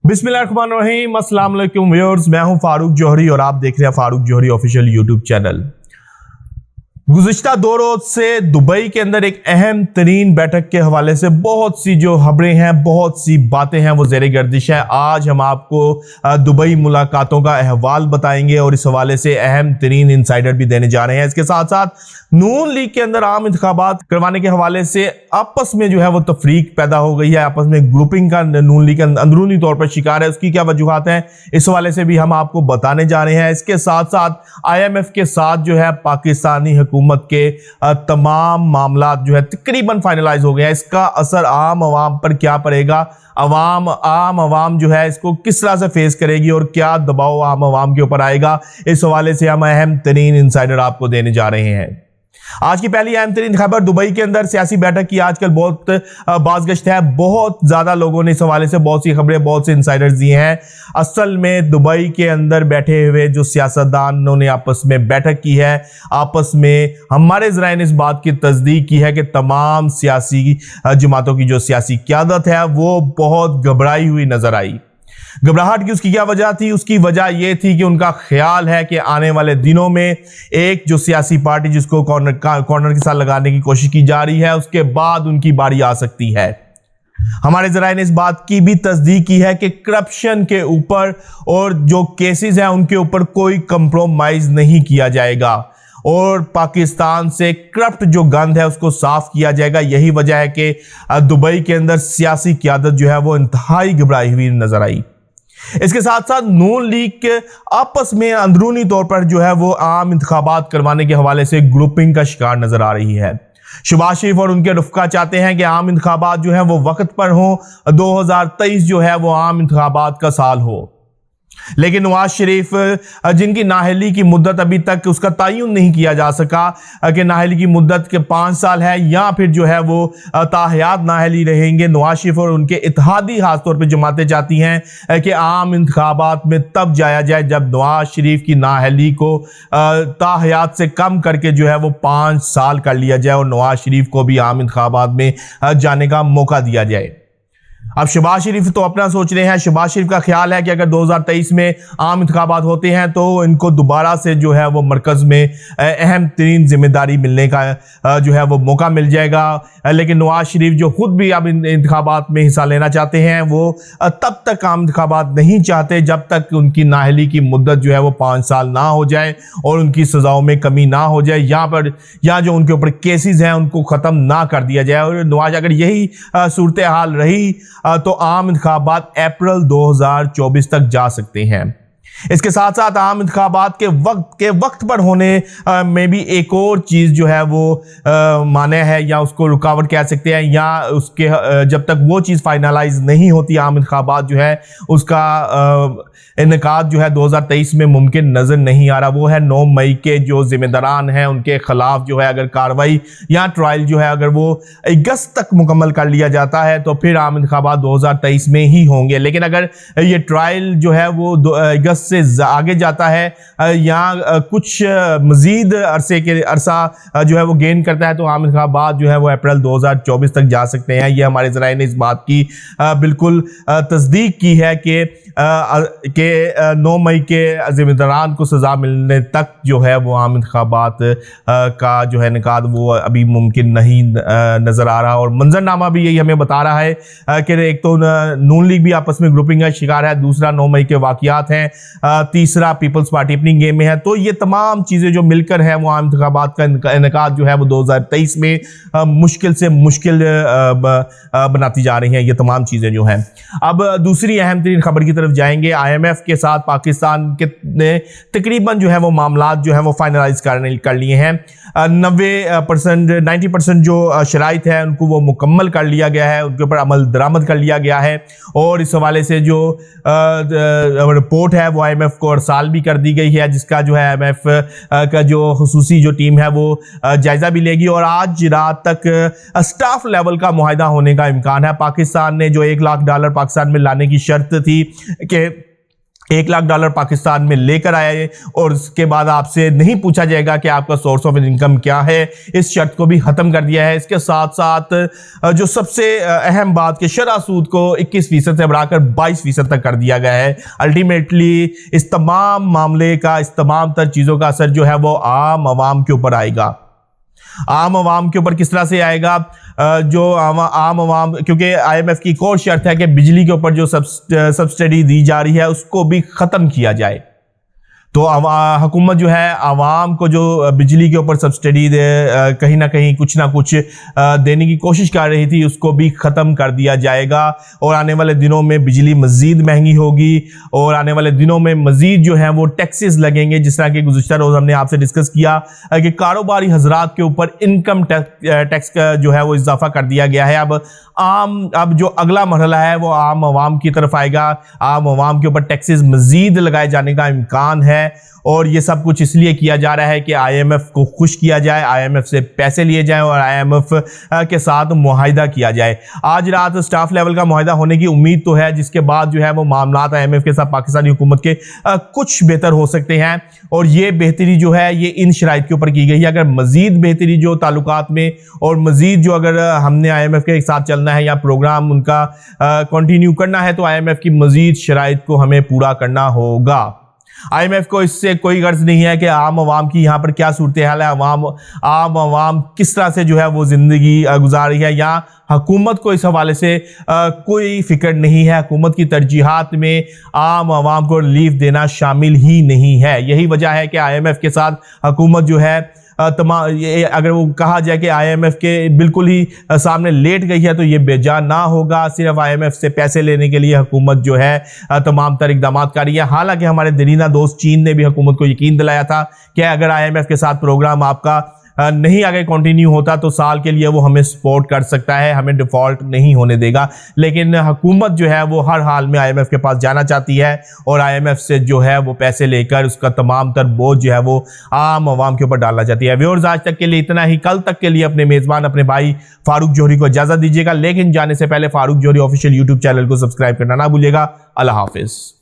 बिस्मिल्लाहिर्रहमानिर्रहीम, अस्सलाम वालेकुम व्यूअर्स। मैं हूं फारूक जौहरी और आप देख रहे हैं फारूक जौहरी ऑफिशियल यूट्यूब चैनल। गुज़िश्ता 2 रोज से दुबई के अंदर एक अहम तरीन बैठक के हवाले से बहुत सी जो खबरें हैं, बहुत सी बातें हैं, वो ज़ेरे गर्दिश है। आज हम आपको दुबई मुलाकातों का अहवाल बताएंगे और इस हवाले से अहम तरीन इंसाइडर भी देने जा रहे हैं। इसके साथ साथ नून लीग के अंदर आम इंतखाबात करवाने के हवाले से आपस में जो है वो तफरीक पैदा हो गई है, आपस में ग्रुपिंग का नून लीग अंदरूनी तौर पर शिकार है। उसकी क्या वजूहात हैं, इस हवाले से भी हम आपको बताने जा रहे हैं। इसके साथ साथ IMF के साथ जो है पाकिस्तानी हुकूमत के तमाम मामला जो है तकरीबन फाइनलाइज हो गए हैं। इसका असर आम आवाम पर क्या पड़ेगा, आम आवाम जो है इसको किस तरह से फेस करेगी और क्या दबाव आम आवाम के ऊपर आएगा, इस हवाले से हम अहम तरीन इंसाइडर आपको देने जा रहे हैं। आज की पहली अहम तरीन खबर, दुबई के अंदर सियासी बैठक की आजकल बहुत बाज़गश्त है। बहुत ज्यादा लोगों ने इस हवाले से बहुत सी खबरें, बहुत से इंसाइडर्स दिए हैं। असल में दुबई के अंदर बैठे हुए जो सियासतदानों ने आपस में बैठक की है, आपस में हमारे ज़राए ने इस बात की तस्दीक की है कि तमाम सियासी जमातों की जो सियासी क़यादत है वो बहुत घबराई हुई नजर आई। घबराहट की उसकी क्या वजह थी? उसकी वजह यह थी कि उनका ख्याल है कि आने वाले दिनों में एक जो सियासी पार्टी जिसको कॉर्नर के साथ लगाने की कोशिश की जा रही है, उसके बाद उनकी बारी आ सकती है। हमारे ज़राए ने इस बात की भी तस्दीक की है कि करप्शन के ऊपर और जो केसेस हैं उनके ऊपर कोई कंप्रोमाइज नहीं किया जाएगा और पाकिस्तान से करप्ट जो गंध है उसको साफ किया जाएगा। यही वजह है कि दुबई के अंदर सियासी क़यादत जो है वो इंतहाई घबराई हुई नजर आई। इसके साथ साथ नून लीग के आपस में अंदरूनी तौर पर जो है वो आम इंतखाबात करवाने के हवाले से ग्रुपिंग का शिकार नजर आ रही है। शहबाज शरीफ और उनके रफ़्का चाहते हैं कि आम इंतखाबात जो है वो वक्त पर हो, 2023 जो है वो आम इंतखाबात का साल हो। लेकिन नवाज शरीफ जिनकी नाअहली की मुद्दत अभी तक उसका तयन नहीं किया जा सका कि नाअहली की मुद्दत के 5 साल है या फिर जो है वो ताहयात नाअहली रहेंगे, नवाज शरीफ और उनके इत्तेहादी खास तौर पे जमातें चाहती हैं कि आम इंतखाबात में तब जाया जाए जब नवाज शरीफ की नाअहली को ताहयात से कम करके जो है वो 5 साल कर लिया जाए और नवाज शरीफ को भी आम इंतखाबात में जाने का मौका दिया जाए। अब शहबाज शरीफ तो अपना सोच रहे हैं। शहबाज शरीफ का ख्याल है कि अगर 2023 में आम इंतखाबात होते हैं तो इनको दोबारा से जो है वो मरकज़ में अहम तरीन जिम्मेदारी मिलने का जो है वो मौका मिल जाएगा। लेकिन नवाज शरीफ जो खुद भी अब इंतखाबात में हिस्सा लेना चाहते हैं वो तब तक आम इंतखाबात नहीं चाहते जब तक उनकी नाअहली की मुद्दत जो है वो 5 साल ना हो जाए और उनकी सज़ाओं में कमी ना हो जाए, या जो उनके ऊपर केसेस हैं उनको ख़त्म ना कर दिया जाए। और नवाज अगर यही सूरत हाल रही तो आम इंतखाबात अप्रैल 2024 तक जा सकते हैं। इसके साथ साथ आम इंतखाबात के वक्त पर होने में भी एक और चीज़ जो है वो माने है या उसको रुकावट कह सकते हैं, या उसके जब तक वो चीज़ फाइनलाइज नहीं होती आम इंतखाबात जो है उसका इनेकाद जो है 2023 में मुमकिन नज़र नहीं आ रहा। वो है 9 मई के जो जिम्मेदारान हैं उनके खिलाफ जो है अगर कार्रवाई या ट्रायल जो है अगर वो अगस्त तक मुकम्मल कर लिया जाता है तो फिर आम इंतखाबात 2023 में ही होंगे। लेकिन अगर ये ट्रायल जो है वो अगस्त से आगे जाता है या कुछ मजीद अरसा जो है वो गेन करता है तो आम इंतखाबात जो है वो अप्रैल 2024 तक जा सकते हैं। ये हमारे ज़राए ने इस बात की बिल्कुल तस्दीक की है कि 9 मई के जिम्मेदारान को सज़ा मिलने तक जो है वो आम इंतखाबात का जो है निकाद वो अभी मुमकिन नहीं नज़र आ रहा। और मंजरनामा भी यही हमें बता रहा है कि एक तो नून लीग भी आपस में ग्रुपिंग का शिकार है, दूसरा 9 मई के वाक़यात हैं, तीसरा पीपल्स पार्टी अपनी गेम में है। तो ये तमाम चीज़ें जो मिलकर हैं वो आम इंतखाबात का इनेकाद जो है वो 2023 में मुश्किल से मुश्किल बनाती जा रही हैं। ये तमाम चीज़ें जो हैं। अब दूसरी अहम तरीन खबर की तरफ जाएंगे। IMF के साथ पाकिस्तान के ने तकरीबन जो है वो मामलात जो है वो फाइनलाइज कर लिए हैं। 90% जो शराइत है उनको वो मुकम्मल कर लिया गया है, उनके ऊपर अमल दरामद कर लिया गया है और इस हवाले से जो रिपोर्ट है वो IMF को अरसाल भी कर दी गई है, जिसका जो है IMF का जो खुसूसी जो टीम है वो जायजा भी लेगी और आज रात तक स्टाफ लेवल का मुआहिदा होने का इम्कान है। पाकिस्तान ने जो $1 लाख पाकिस्तान में लाने की शर्त थी कि $1 लाख पाकिस्तान में लेकर आया है और उसके बाद आपसे नहीं पूछा जाएगा कि आपका सोर्स ऑफ इनकम क्या है, इस शर्त को भी खत्म कर दिया है। इसके साथ साथ जो सबसे अहम बात कि शरह सूद को 21% से बढ़ाकर 22% तक कर दिया गया है। अल्टीमेटली इस तमाम मामले का, इस तमाम तर चीज़ों का असर जो है वो आम आवाम के ऊपर आएगा। आम आवाम के ऊपर किस तरह से आएगा? जो आम आवाम, क्योंकि IMF की एक और शर्त है कि बिजली के ऊपर जो सब्सिडी दी जा रही है उसको भी ख़त्म किया जाए। तो हुकूमत जो है आवाम को जो बिजली के ऊपर सब्सिडी कहीं ना कहीं कुछ ना कुछ देने की कोशिश कर रही थी, उसको भी ख़त्म कर दिया जाएगा। और आने वाले दिनों में बिजली मज़ीद महंगी होगी और आने वाले दिनों में मज़ीद जो है वो टैक्सेस लगेंगे। जिस तरह कि गुज़िश्ता रोज़ हमने आपसे डिस्कस किया कि कारोबारी हजरात के ऊपर इनकम टैक्स का जो है वो इजाफा कर दिया गया है। अब जो अगला मरहला है वो आम आवाम की तरफ आएगा। आम आवाम के ऊपर टैक्सेस मज़ीद लगाए जाने का इम्कान है और ये सब कुछ इसलिए किया जा रहा है कि IMF को खुश किया जाए, IMF से पैसे लिए जाएं और IMF के साथ मुआहिदा किया जाए। आज रात स्टाफ लेवल का मुआहिदा होने की उम्मीद तो है, जिसके बाद जो है वो मामलात IMF के साथ पाकिस्तानी हुकूमत के कुछ बेहतर हो सकते हैं। और ये बेहतरी जो है ये इन शराइत के ऊपर की गई है। अगर मज़ीद बेहतरी जो ताल्लुकात में और मज़ीद जो अगर हमने IMF के साथ चलना है या प्रोग्राम उनका कंटिन्यू करना है तो IMF की मज़ीद शराइत को हमें पूरा करना होगा। IMF को इससे कोई गर्ज नहीं है कि आम आवाम की यहाँ पर क्या सूरत हाल है, आम आवाम किस तरह से जो है वो ज़िंदगी गुजार रही है, या हुकूमत को इस हवाले से कोई फिक्र नहीं है। हुकूमत की तरजीहात में आम आवाम को रिलीफ देना शामिल ही नहीं है। यही वजह है कि IMF के साथ हुकूमत जो है अगर वो कहा जाए कि IMF के बिल्कुल ही सामने लेट गई है तो ये बेजा ना होगा। सिर्फ IMF से पैसे लेने के लिए हुकूमत जो है तमाम तर इक़दाम कर रही है। हालांकि हमारे दरीना दोस्त चीन ने भी हुकूमत को यकीन दिलाया था कि अगर IMF के साथ प्रोग्राम आपका नहीं आगे कंटिन्यू होता तो साल के लिए वो हमें सपोर्ट कर सकता है, हमें डिफ़ॉल्ट नहीं होने देगा। लेकिन हुकूमत जो है वो हर हाल में IMF के पास जाना चाहती है और IMF से जो है वो पैसे लेकर उसका तमाम तर बोझ जो है वो आम आवाम के ऊपर डालना चाहती है। व्यूअर्स, आज तक के लिए इतना ही। कल तक के लिए अपने मेज़बान अपने भाई फारूक जौहरी को इजाज़त दीजिएगा, लेकिन जाने से पहले फारूक जौहरी ऑफिशियल यूट्यूब चैनल को सब्सक्राइब करना ना भूलिएगा। अल्लाह हाफिज़।